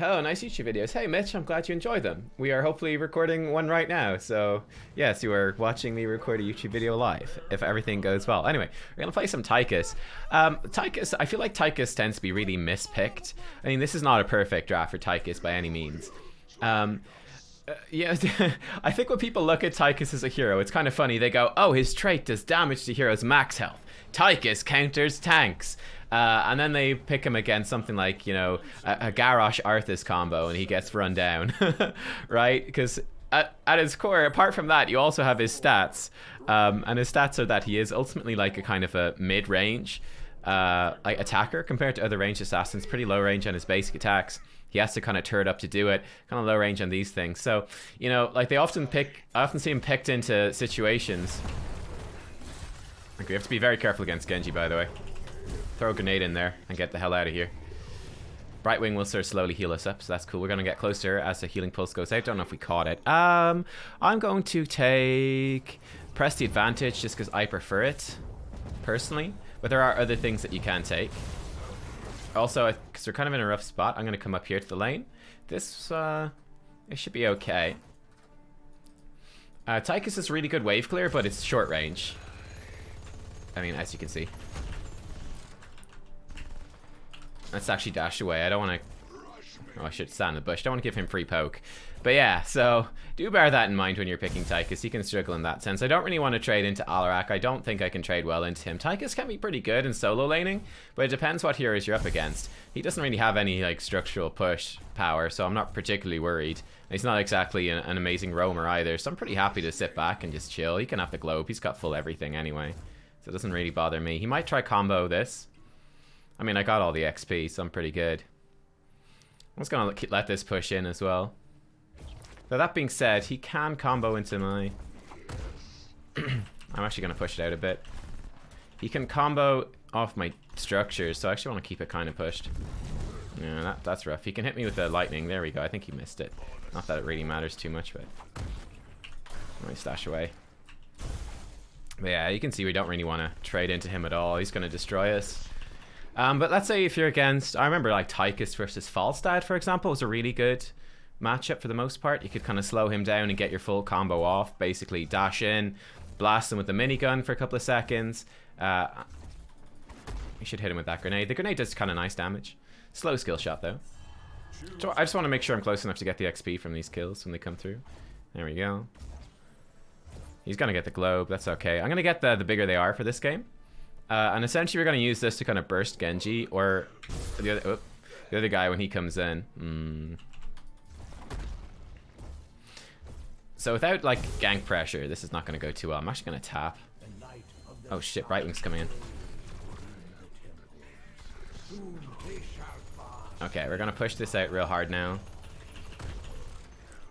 Oh, nice YouTube videos. Hey, Mitch, I'm glad you enjoy them. We are hopefully recording one right now. So, yes, you are watching me record a YouTube video live, if everything goes well. Anyway, we're going to play some Tychus. Tychus, I feel like Tychus tends to be really mispicked. I mean, this is not a perfect draft for Tychus by any means. Yeah, I think when people look at Tychus as a hero, it's kind of funny. They go, oh, his trait does damage to heroes' max health. Tychus counters tanks. And then they pick him against something like, you know, a Garrosh Arthas combo and he gets run down, right? Because at his core, apart from that, you also have his stats. And his stats are that he is ultimately like a kind of a mid-range like attacker compared to other ranged assassins. Pretty low range on his basic attacks. He has to kind of turret up to do it. Kind of low range on these things. So, you know, like I often see him picked into situations. Like we have to be very careful against Genji, by the way. Throw a grenade in there and get the hell out of here. Brightwing will sort of slowly heal us up, so that's cool. We're going to get closer as the healing pulse goes out. Don't know if we caught it. I'm going to press the advantage just because I prefer it, personally. But there are other things that you can take. Also, because we're kind of in a rough spot, I'm going to come up here to the lane. This, it should be okay. Tychus is really good wave clear, but it's short range. I mean, as you can see. Let's actually dash away. I don't want to... Oh, I should stand in the bush. Don't want to give him free poke. But yeah, so do bear that in mind when you're picking Tychus. He can struggle in that sense. I don't really want to trade into Alarak. I don't think I can trade well into him. Tychus can be pretty good in solo laning, but it depends what heroes you're up against. He doesn't really have any like structural push power, so I'm not particularly worried. He's not exactly an amazing roamer either, so I'm pretty happy to sit back and just chill. He can have the globe. He's got full everything anyway, so it doesn't really bother me. He might try combo this. I mean, I got all the XP, so I'm pretty good. I'm just going to let this push in as well. Though that being said, he can combo into my... I'm actually going to push it out a bit. He can combo off my structures, so I actually want to keep it kind of pushed. Yeah, that's rough. He can hit me with the lightning. There we go. I think he missed it. Not that it really matters too much, but... Let me stash away. But yeah, you can see we don't really want to trade into him at all. He's going to destroy us. But let's say if you're against, I remember like Tychus versus Falstad, for example, was a really good matchup for the most part. You could kind of slow him down and get your full combo off. Basically dash in, blast him with the minigun for a couple of seconds. You should hit him with that grenade. The grenade does kind of nice damage. Slow skill shot though. So I just want to make sure I'm close enough to get the XP from these kills when they come through. There we go. He's going to get the globe. That's okay. I'm going to get the bigger they are for this game. And essentially we're going to use this to kind of burst Genji or the other guy when he comes in. So without like gank pressure, this is not going to go too well. I'm actually going to tap. Oh shit, Brightwing's coming in. Okay, we're going to push this out real hard now.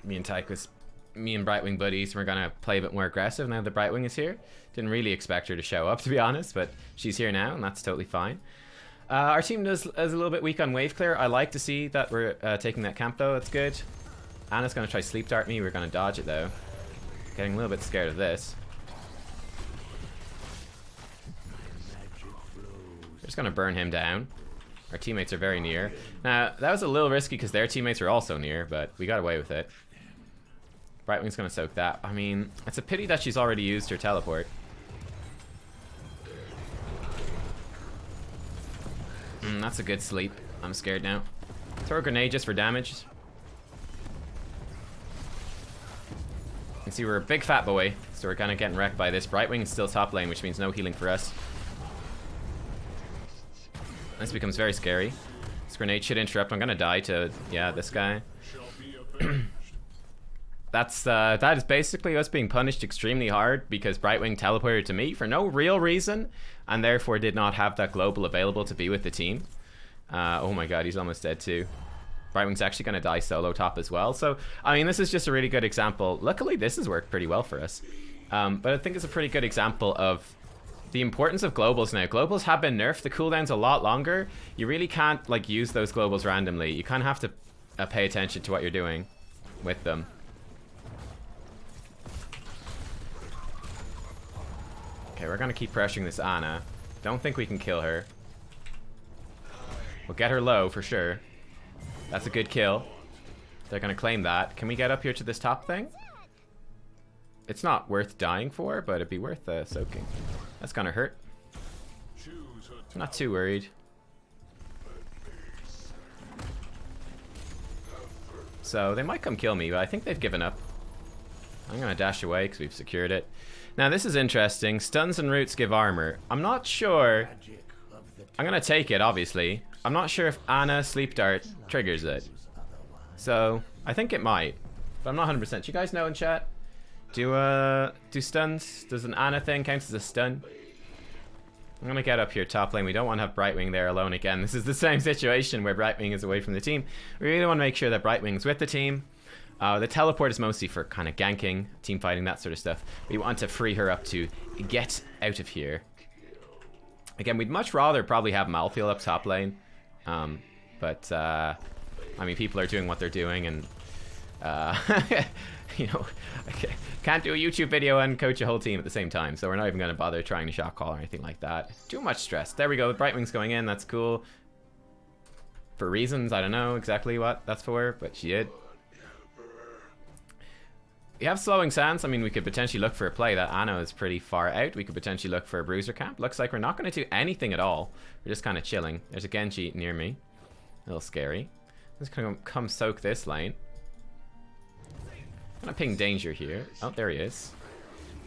Me and Brightwing buddies, we're going to play a bit more aggressive now that Brightwing is here. Didn't really expect her to show up, to be honest, but she's here now, and that's totally fine. Our team is a little bit weak on wave clear. I like to see that we're taking that camp, though. That's good. Anna's going to try sleep dart me. We're going to dodge it, though. Getting a little bit scared of this. We're just going to burn him down. Our teammates are very near. Now, that was a little risky because their teammates were also near, but we got away with it. Brightwing's going to soak that. I mean, it's a pity that she's already used her teleport. That's a good sleep. I'm scared now. Throw a grenade just for damage. You can see we're a big fat boy, so we're kind of getting wrecked by this. Brightwing is still top lane, which means no healing for us. This becomes very scary. This grenade should interrupt. I'm going to die to, yeah, this guy. That is basically us being punished extremely hard because Brightwing teleported to me for no real reason and therefore did not have that global available to be with the team. Oh my god, he's almost dead too. Brightwing's actually going to die solo top as well. So, I mean, this is just a really good example. Luckily, this has worked pretty well for us. But I think it's a pretty good example of the importance of globals now. Globals have been nerfed. The cooldown's a lot longer. You really can't like use those globals randomly. You kind of have to pay attention to what you're doing with them. Okay, we're gonna keep pressuring this Ana. Don't think we can kill her. We'll get her low for sure. That's a good kill. They're gonna claim that. Can we get up here to this top thing? It's not worth dying for, but it'd be worth soaking. That's gonna hurt. I'm not too worried. So they might come kill me, but I think they've given up. I'm gonna dash away because we've secured it. Now this is interesting. Stuns and roots give armor. I'm not sure. I'm gonna take it, obviously. I'm not sure if Ana Sleep Dart triggers it. So I think it might, but I'm not 100%. You guys know in chat? Do stuns? Does an Ana thing count as a stun? I'm gonna get up here top lane. We don't want to have Brightwing there alone again. This is the same situation where Brightwing is away from the team. We really want to make sure that Brightwing's with the team. The teleport is mostly for kind of ganking, team fighting, that sort of stuff. We want to free her up to get out of here. Again, we'd much rather probably have Malthael up top lane. But I mean, people are doing what they're doing, and you know, I can't do a YouTube video and coach a whole team at the same time, so we're not even going to bother trying to shot call or anything like that. Too much stress. There we go. Brightwing's going in. That's cool. For reasons, I don't know exactly what that's for, but she did. We have slowing sands. I mean, we could potentially look for a play. That Ana is pretty far out. We could potentially look for a bruiser camp. Looks like we're not going to do anything at all. We're just kind of chilling. There's a Genji near me. A little scary. I'm just going to come soak this lane. I'm gonna ping danger here. Oh, there he is.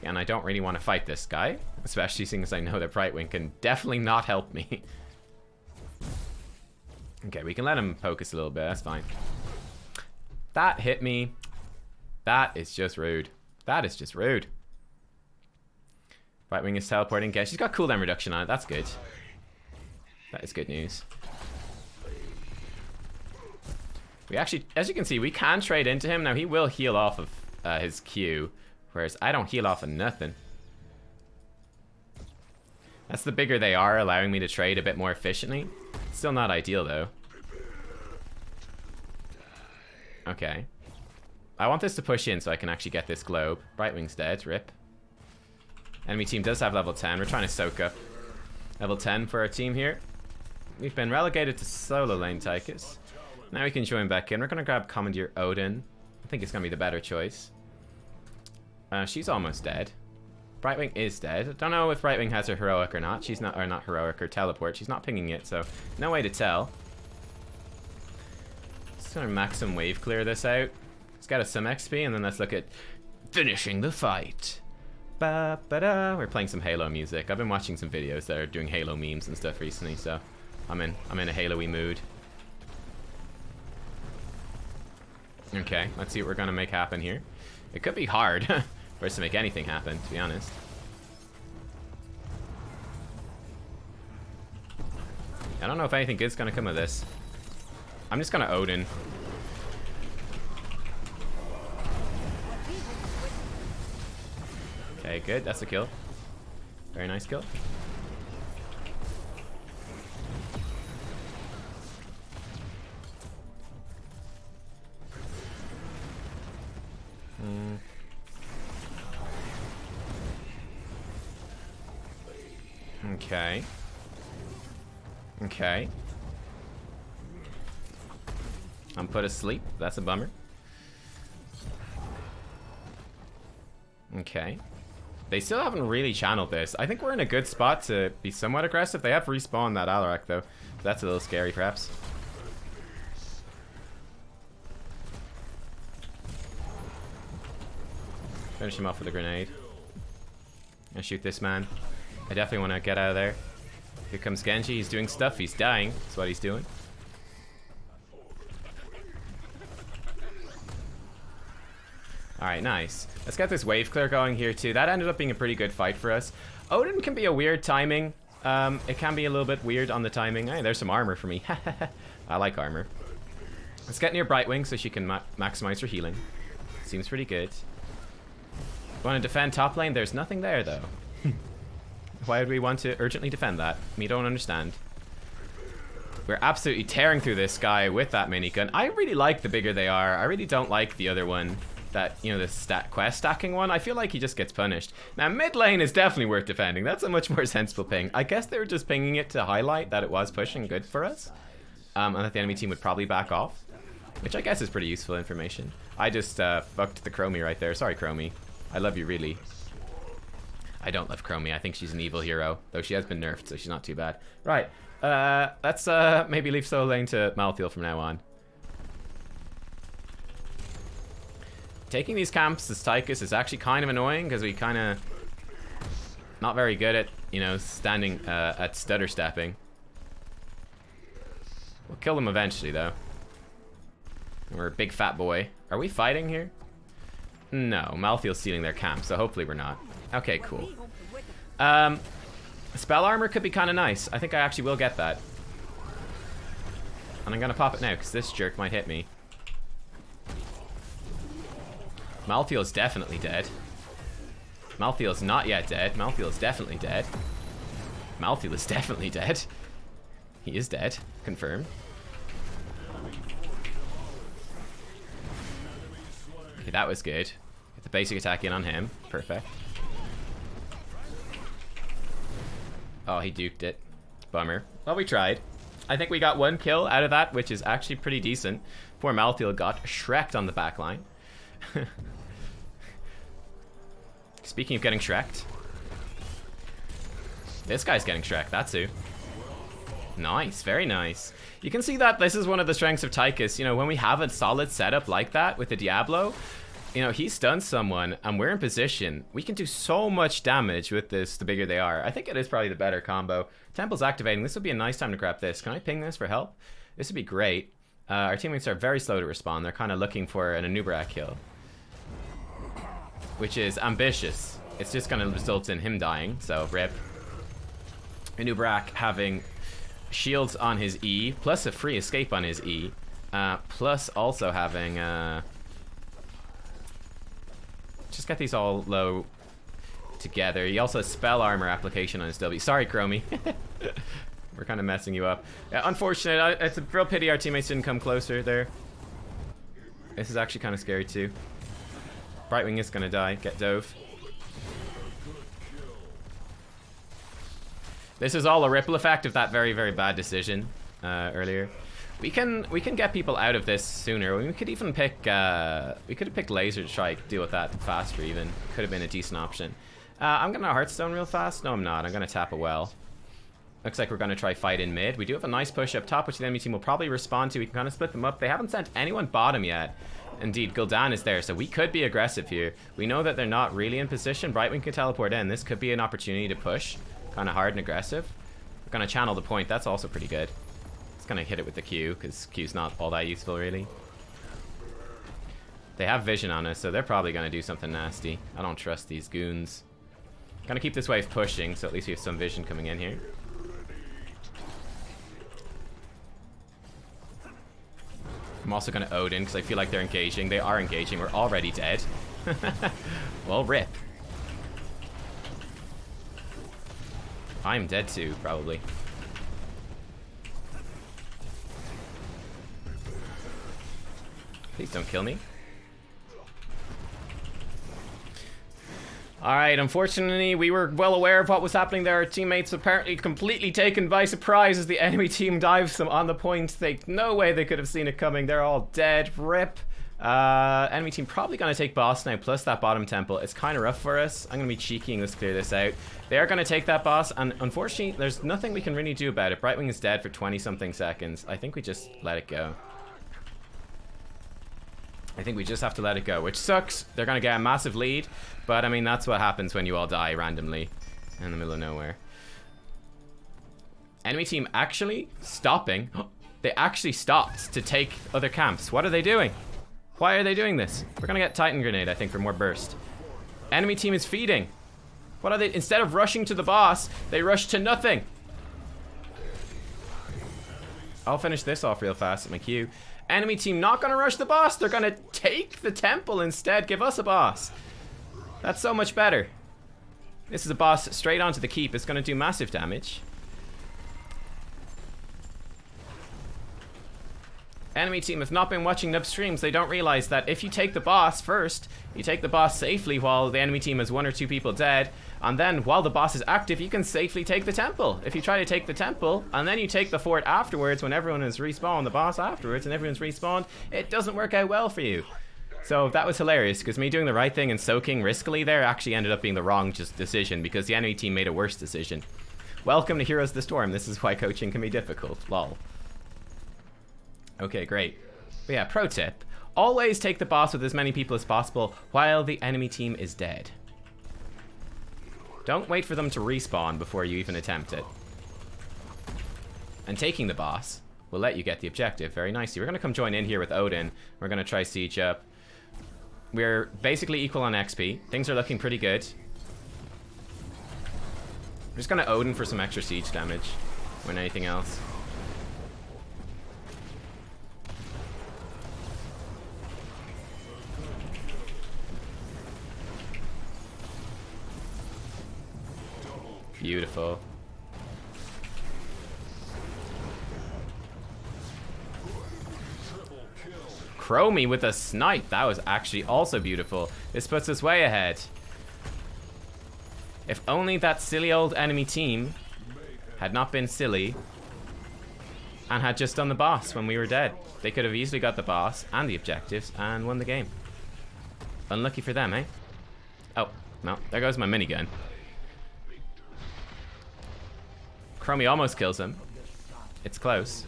And I don't really want to fight this guy, especially seeing as I know that Brightwing can definitely not help me. Okay, we can let him poke us a little bit. That's fine. That hit me. That is just rude. That is just rude. Brightwing is teleporting. Okay, she's got cooldown reduction on it. That's good. That is good news. We actually, as you can see, we can trade into him. Now, he will heal off of his Q, whereas I don't heal off of nothing. That's the bigger they are, allowing me to trade a bit more efficiently. Still not ideal, though. Okay. I want this to push in so I can actually get this globe. Brightwing's dead, rip. Enemy team does have level 10. We're trying to soak up level 10 for our team here. We've been relegated to solo lane Tychus. Now we can join back in. We're going to grab Commandeer Odin. I think it's going to be the better choice. She's almost dead. Brightwing is dead. I don't know if Brightwing has her heroic or not. She's not, or not heroic, or teleport. She's not pinging it, so no way to tell. Just going to max some wave clear this out. Let's get us some XP, and then let's look at finishing the fight. Ba-ba-da. We're playing some Halo music. I've been watching some videos that are doing Halo memes and stuff recently, so I'm in a Halo-y mood. Okay, let's see what we're gonna make happen here. It could be hard for us to make anything happen, to be honest. I don't know if anything good's gonna come of this. I'm just gonna Odin. Okay, good. That's a kill. Very nice kill. Okay. Okay. I'm put asleep. That's a bummer. Okay. They still haven't really channeled this. I think we're in a good spot to be somewhat aggressive. They have respawned that Alarak though. So that's a little scary perhaps. Finish him off with a grenade. And shoot this man. I definitely want to get out of there. Here comes Genji. He's doing stuff. He's dying. That's what he's doing. Alright, nice. Let's get this wave clear going here too. That ended up being a pretty good fight for us. Odin can be a weird timing. It can be a little bit weird on the timing. Hey, there's some armor for me. I like armor. Let's get near Brightwing so she can maximize her healing. Seems pretty good. Want to defend top lane? There's nothing there though. Why would we want to urgently defend that? We don't understand. We're absolutely tearing through this guy with that minigun. I really like the bigger they are. I really don't like the other one. That, you know, the quest stacking one. I feel like he just gets punished. Now, mid lane is definitely worth defending. That's a much more sensible ping. I guess they were just pinging it to highlight that it was pushing good for us. And that the enemy team would probably back off. Which I guess is pretty useful information. I just fucked the Chromie right there. Sorry, Chromie. I love you, really. I don't love Chromie. I think she's an evil hero. Though she has been nerfed, so she's not too bad. Right. Let's maybe leave solo lane to Malthael from now on. Taking these camps as Tychus is actually kind of annoying because we kind of not very good at, you know, standing at stutter stepping. We'll kill them eventually, though. We're a big fat boy. Are we fighting here? No, Malthael's stealing their camp, so hopefully we're not. Okay, cool. Spell armor could be kind of nice. I think I actually will get that. And I'm gonna pop it now, because this jerk might hit me. Malthael's definitely dead. Malthael's not yet dead. Malthael's definitely dead. Malthael is definitely dead. He is dead. Confirmed. Okay, that was good. Get the basic attack in on him. Perfect. Oh, he duked it. Bummer. Well, we tried. I think we got 1 kill out of that, which is actually pretty decent. Poor Malthael got shreked on the back line. Speaking of getting shreked, this guy's getting shreked. That's who. Nice. Very nice. You can see that this is one of the strengths of Tychus. You know, when we have a solid setup like that with the Diablo, you know, he stuns someone and we're in position. We can do so much damage with this the bigger they are. I think it is probably the better combo. Temple's activating. This would be a nice time to grab this. Can I ping this for help? This would be great. Our teammates are very slow to respond. They're kind of looking for an Nubkeks kill, which is ambitious. It's just going to result in him dying, so rip. Nubkeks having shields on his E, plus a free escape on his E, plus also having... just get these all low together. He also has spell armor application on his W. Sorry, Chromie. We're kind of messing you up. Yeah, unfortunate. It's a real pity our teammates didn't come closer there. This is actually kind of scary too. Brightwing is gonna die. Get dove. This is all a ripple effect of that very, very bad decision earlier. We can get people out of this sooner. We could even pick we could have picked laser to try deal with that faster. Even could have been a decent option. I'm gonna Hearthstone real fast. No, I'm not. I'm gonna tap a well. Looks like we're gonna try fight in mid. We do have a nice push up top, which the enemy team will probably respond to. We can kind of split them up. They haven't sent anyone bottom yet. Indeed, Gul'dan is there, so we could be aggressive here. We know that they're not really in position. Brightwing can teleport in. This could be an opportunity to push kind of hard and aggressive. We're gonna channel the point. That's also pretty good. It's gonna hit it with the Q, because Q's not all that useful, really. They have vision on us, so they're probably gonna do something nasty. I don't trust these goons. Gonna keep this wave pushing, so at least we have some vision coming in here. I'm also gonna Odin, because I feel like they're engaging. They are engaging. We're already dead. Well, rip. I'm dead too, probably. Please don't kill me. Alright, unfortunately, we were well aware of what was happening there. Our teammates apparently completely taken by surprise as the enemy team dives them on the point. No way they could have seen it coming. They're all dead. Rip. Enemy team probably going to take boss now, plus that bottom temple. It's kind of rough for us. I'm going to be cheeky and let's clear this out. They are going to take that boss, and unfortunately, there's nothing we can really do about it. Brightwing is dead for 20-something seconds. I think we just let it go. I think we just have to let it go, which sucks. They're going to get a massive lead, but I mean, that's what happens when you all die randomly in the middle of nowhere. Enemy team actually stopping. They actually stopped to take other camps. What are they doing? Why are they doing this? We're going to get Titan Grenade, I think, for more burst. Enemy team is feeding. What are they? Instead of rushing to the boss, they rush to nothing. I'll finish this off real fast at my Q. Enemy team not gonna rush the boss. They're gonna take the temple instead. Give us a boss. That's so much better. This is a boss straight onto the keep. It's gonna do massive damage. Enemy team have not been watching Nub streams. They don't realize that if you take the boss first, you take the boss safely while the enemy team has 1 or 2 people dead, and then while the boss is active, you can safely take the temple. If you try to take the temple and then you take the fort afterwards, when everyone has respawned, the boss afterwards, and everyone's respawned, it doesn't work out well for you. So that was hilarious, because me doing the right thing and soaking riskily there actually ended up being the wrong decision, because the enemy team made a worse decision. Welcome to Heroes of the Storm. This is why coaching can be difficult. Lol. Okay, great. But yeah, pro tip. Always take the boss with as many people as possible while the enemy team is dead. Don't wait for them to respawn before you even attempt it. And taking the boss will let you get the objective very nicely. We're going to come join in here with Odin. We're going to try siege up. We're basically equal on XP. Things are looking pretty good. I'm just going to Odin for some extra siege damage more than anything else. Beautiful. Chromie with a snipe. That was actually also beautiful. This puts us way ahead. If only that silly old enemy team had not been silly and had just done the boss when we were dead. They could have easily got the boss and the objectives and won the game. Unlucky for them, eh? Oh, no. There goes my minigun. Chromie almost kills him. It's close.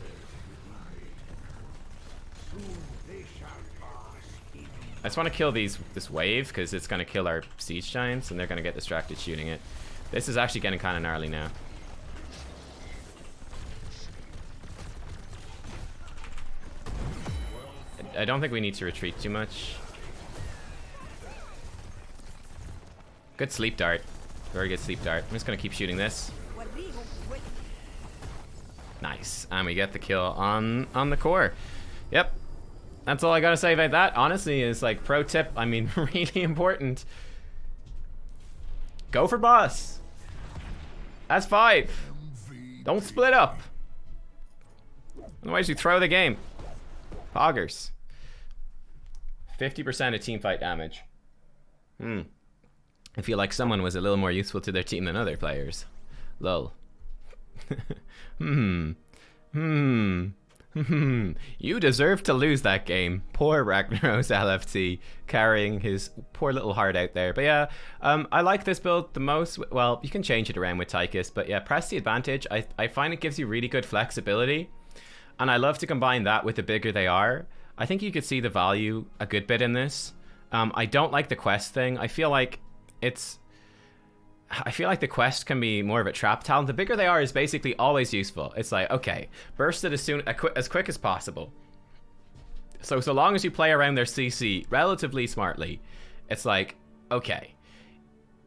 I just want to kill this wave, because it's going to kill our siege giants, and they're going to get distracted shooting it. This is actually getting kind of gnarly now. I don't think we need to retreat too much. Good sleep dart. Very good sleep dart. I'm just going to keep shooting this. Nice. And we get the kill on the core. Yep. That's all I gotta say about that. Honestly, is like pro tip. I mean, really important. Go for boss. That's 5. Don't split up. Otherwise, you throw the game. Poggers. 50% of team fight damage. I feel like someone was a little more useful to their team than other players. Lol. You deserve to lose that game. Poor Ragnaros LFT carrying his poor little heart out there. But yeah, I like this build the most. Well, you can change it around with Tychus, but yeah, press the advantage. I find it gives you really good flexibility, and I love to combine that with the bigger they are. I think you could see the value a good bit in this. I don't like the quest thing. I feel like the quest can be more of a trap talent. The bigger they are is basically always useful. It's like, okay, burst it as quick as possible. So long as you play around their CC relatively smartly, it's like, okay,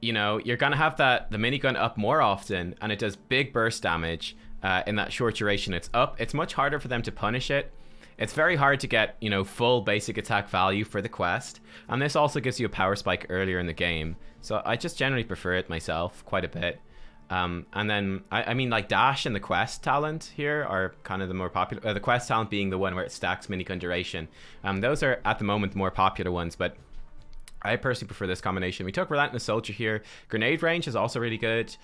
you know, you're gonna have the minigun up more often, and it does big burst damage in that short duration it's up. It's much harder for them to punish it. It's very hard to get, you know, full basic attack value for the quest. And this also gives you a power spike earlier in the game. So I just generally prefer it myself quite a bit. And then, I mean, like Dash and the quest talent here are kind of the more popular. The quest talent being the one where it stacks minigun duration. Those are, at the moment, the more popular ones. But I personally prefer this combination. We took Relentless Soldier here. Grenade range is also really good.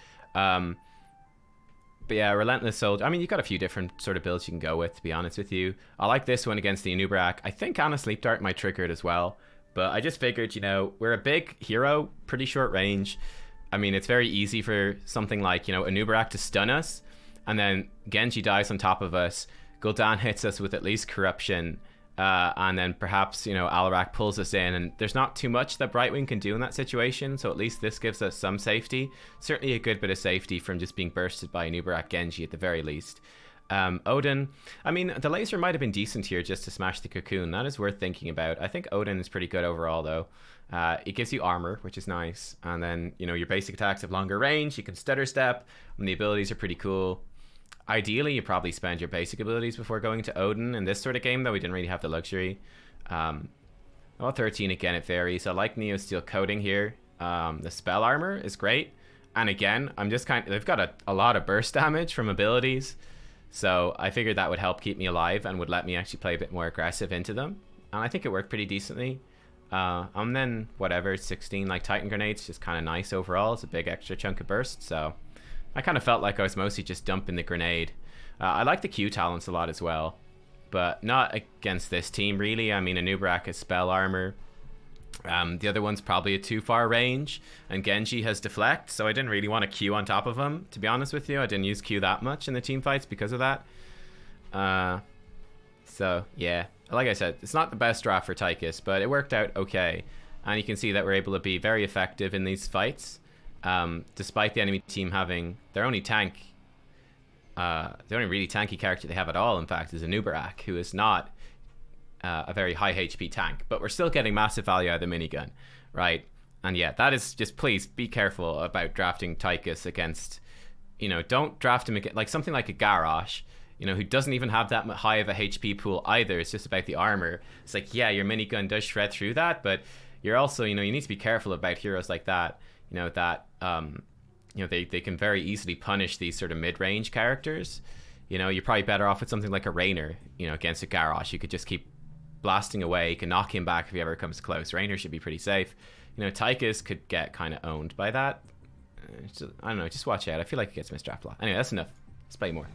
But yeah, Relentless Soldier. I mean, you've got a few different sort of builds you can go with, to be honest with you. I like this one against the Nubkeks. I think Anna Sleep Dart might trigger it as well. But I just figured, you know, we're a big hero, pretty short range. I mean, it's very easy for something like, you know, a Nubkeks to stun us. And then Genji dies on top of us. Gul'dan hits us with at least Corruption. And then perhaps, you know, Alarak pulls us in, and there's not too much that Brightwing can do in that situation, so at least this gives us some safety. Certainly a good bit of safety from just being bursted by a Nubkeks Genji at the very least. Odin, I mean, the laser might have been decent here just to smash the cocoon. That is worth thinking about. I think Odin is pretty good overall, though. It gives you armor, which is nice, and then, you know, your basic attacks have longer range. You can stutter step, and the abilities are pretty cool. Ideally, you probably spend your basic abilities before going to Odin. In this sort of game, though, we didn't really have the luxury. Well, 13 again, it varies. I like Neo Steel Coating here. The spell armor is great. And again, I'm just they've got a lot of burst damage from abilities. So I figured that would help keep me alive and would let me actually play a bit more aggressive into them. And I think it worked pretty decently. And then whatever, 16 like Titan grenades, just kind of nice overall. It's a big extra chunk of burst. So I kind of felt like I was mostly just dumping the grenade. I like the Q talents a lot as well, but not against this team really. I mean, Nubkeks has spell armor. The other one's probably a too far range, and Genji has deflect, so I didn't really want to Q on top of him, to be honest with you. I didn't use Q that much in the team fights because of that. So yeah, like I said, it's not the best draft for Tychus, but it worked out okay, and you can see that we're able to be very effective in these fights, despite the enemy team having their only tank. The only really tanky character they have at all, in fact, is a Nubkeks, who is not a very high HP tank, but we're still getting massive value out of the minigun, right? And yeah, that is just, please be careful about drafting Tychus against, you know, don't draft him against like something like a Garrosh, you know, who doesn't even have that high of a HP pool either. It's just about the armor. It's like, yeah, your minigun does shred through that, but you're also, you know, you need to be careful about heroes like that, you know, that you know, they can very easily punish these sort of mid-range characters. You know, you're probably better off with something like a Raynor, you know, against a Garrosh. You could just keep blasting away. You can knock him back if he ever comes close. Raynor should be pretty safe. You know, Tychus could get kind of owned by that. I don't know, just watch out. I feel like it gets misdrafted a lot. Anyway, that's enough. Let's play more.